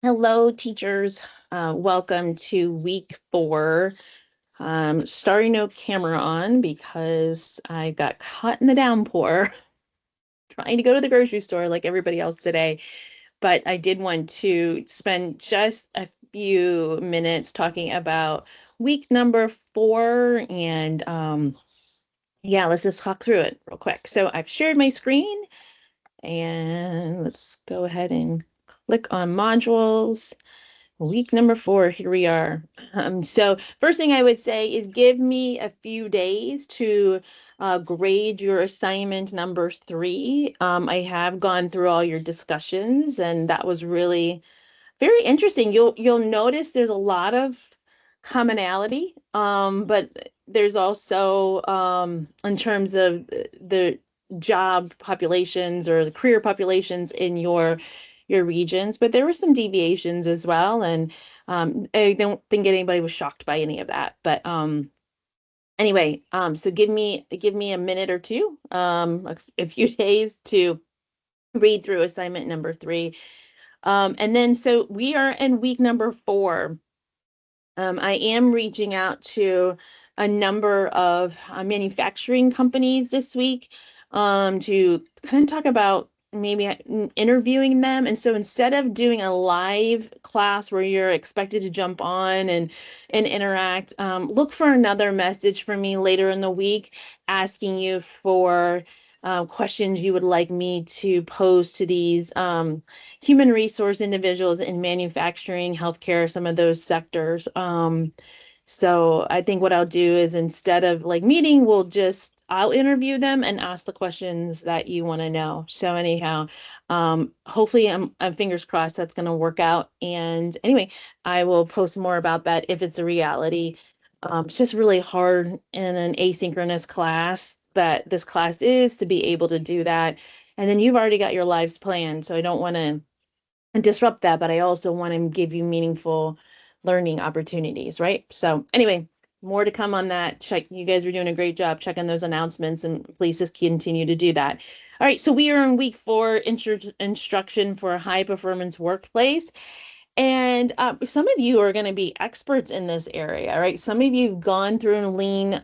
Hello, teachers. Welcome to week 4. Starting no camera on because I got caught in the downpour trying to go to the grocery store like everybody else today. But I did want to spend just a few minutes talking about week number 4. And yeah, let's just talk through it real quick. So I've shared my screen and let's go ahead and click on modules. Week number 4, here we are. So first thing I would say is give me a few days to grade your assignment number 3. I have gone through all your discussions, and that was really very interesting. You'll notice there's a lot of commonality, but there's also in terms of the job populations or the career populations in your regions, but there were some deviations as well. And I don't think anybody was shocked by any of that. But anyway, so give me a minute or two, a few days to read through assignment number 3. And then so we are in week number 4. I am reaching out to a number of manufacturing companies this week to kind of talk about maybe interviewing them. And so instead of doing a live class where you're expected to jump on and interact, look for another message from me later in the week asking you for questions you would like me to pose to these human resource individuals in manufacturing, healthcare, some of those sectors. So I think what I'll do is instead of like meeting, I'll interview them and ask the questions that you want to know. So anyhow, hopefully I'm fingers crossed that's going to work out. And anyway, I will post more about that if it's a reality. It's just really hard in an asynchronous class that this class is to be able to do that. And then you've already got your lives planned. So I don't want to disrupt that, but I also want to give you meaningful learning opportunities, right? So anyway, more to come on that. Check, you guys are doing a great job checking those announcements, and please just continue to do that. All right, so we are in week 4, instruction for a high performance workplace. And some of you are going to be experts in this area, right? Some of you have gone through lean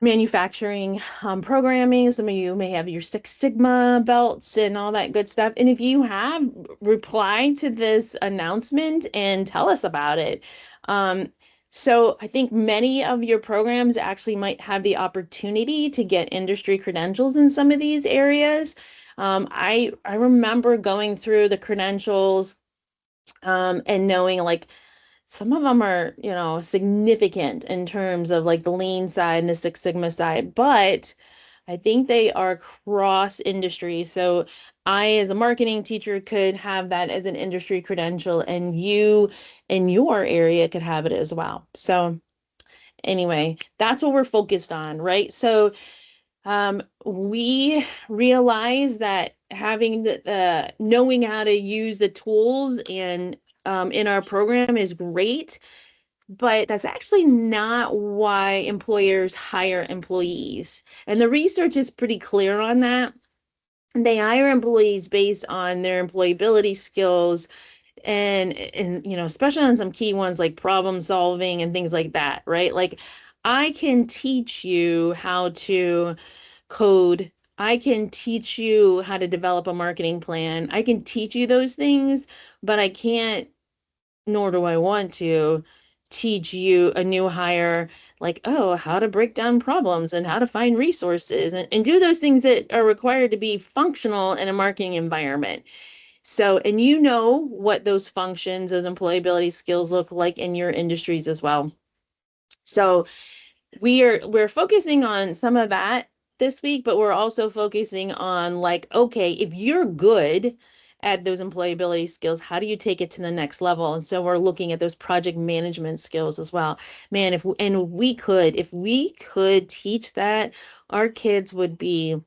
manufacturing programming. Some of you may have your Six Sigma belts and all that good stuff. And if you have, reply to this announcement and tell us about it. Um, so I think many of your programs actually might have the opportunity to get industry credentials in some of these areas. I remember going through the credentials and knowing like some of them are, significant in terms of like the lean side and the Six Sigma side, but I think they are cross industry. So I, as a marketing teacher, could have that as an industry credential, and you in your area could have it as well. So anyway, that's what we're focused on, right? So we realize that having the knowing how to use the tools and in our program is great, but that's actually not why employers hire employees. And the research is pretty clear on that. They hire employees based on their employability skills and especially on some key ones like problem solving and things like that, right? Like I can teach you how to code. I can teach you how to develop a marketing plan. I can teach you those things, but I can't, nor do I want to teach you a new hire, like, oh, how to break down problems and how to find resources and do those things that are required to be functional in a marketing environment. So, and you know what those functions, those employability skills look like in your industries as well. So we're focusing on some of that this week, but we're also focusing on like, okay, if you're good at those employability skills, how do you take it to the next level? And so we're looking at those project management skills as well. Man, if we could teach that, our kids would be,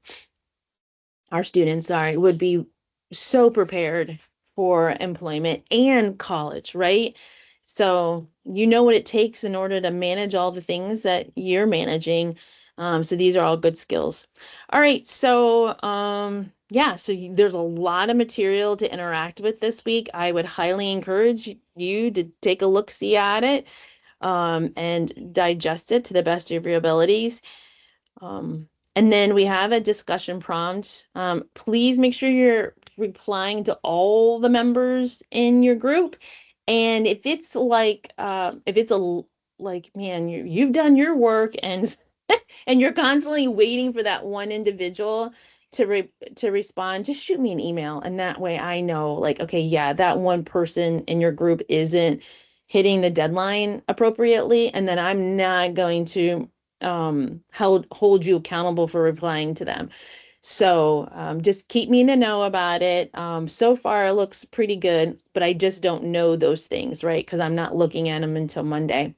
our students, sorry, would be so prepared for employment and college, right? So you know what it takes in order to manage all the things that you're managing. So these are all good skills. All right, so yeah, so there's a lot of material to interact with this week. I would highly encourage you to take a look-see at it and digest it to the best of your abilities. And then we have a discussion prompt. Please make sure you're replying to all the members in your group. And if it's like, if it's a like, man, you've done your work and and you're constantly waiting for that one individual to respond, just shoot me an email, and that way I know, like, okay, yeah, that one person in your group isn't hitting the deadline appropriately, and then I'm not going to hold you accountable for replying to them. So just keep me in the know about it. So far, it looks pretty good, but I just don't know those things, right? Because I'm not looking at them until Monday.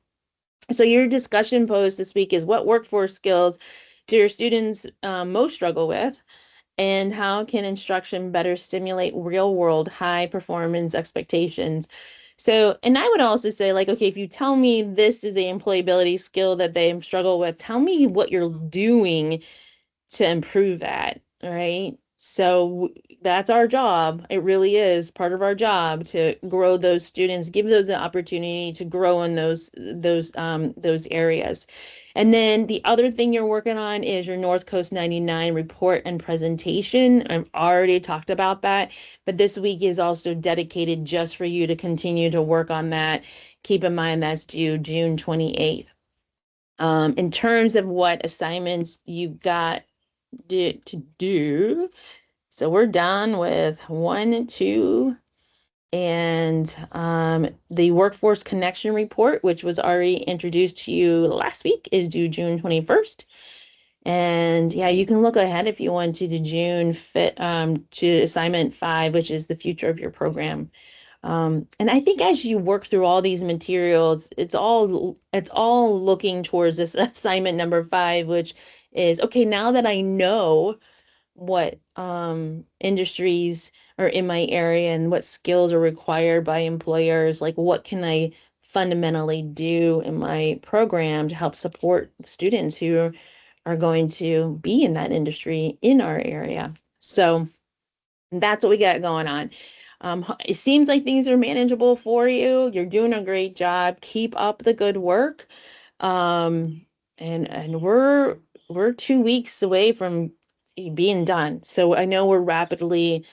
So your discussion post this week is, what workforce skills do your students most struggle with? And how can instruction better stimulate real world high performance expectations? So, and I would also say, like, okay, if you tell me this is a employability skill that they struggle with, tell me what you're doing to improve that, right? So that's our job. It really is part of our job to grow those students, give those the opportunity to grow in those areas. And then the other thing you're working on is your North Coast 99 report and presentation. I've already talked about that, but this week is also dedicated just for you to continue to work on that. Keep in mind that's due June 28th. In terms of what assignments you got to do. So we're done with 1 and 2. And the Workforce Connection Report, which was already introduced to you last week, is due June 21st. And yeah, you can look ahead if you want to June to assignment 5, which is the future of your program. And I think as you work through all these materials, it's all looking towards this assignment number 5, which is, okay, now that I know what industries are in my area and what skills are required by employers, like what can I fundamentally do in my program to help support students who are going to be in that industry in our area. So that's what we got going on. It seems like things are manageable for you. You're doing a great job. Keep up the good work. And we're 2 weeks away from being done. So I know we're rapidly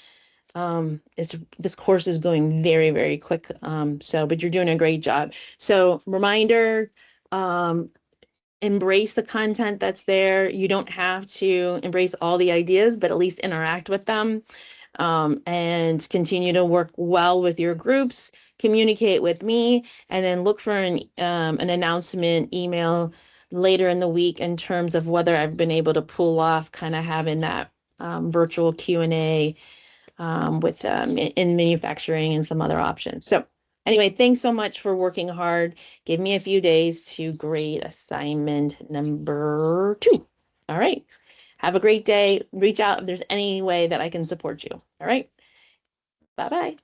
this course is going very, very quick. But you're doing a great job. So reminder, embrace the content that's there. You don't have to embrace all the ideas, but at least interact with them. And continue to work well with your groups, communicate with me, and then look for an announcement email later in the week in terms of whether I've been able to pull off kind of having that virtual Q&A with in manufacturing and some other options. So anyway, thanks so much for working hard. Give me a few days to grade assignment number 2. All right. Have a great day. Reach out if there's any way that I can support you. All right. Bye-bye.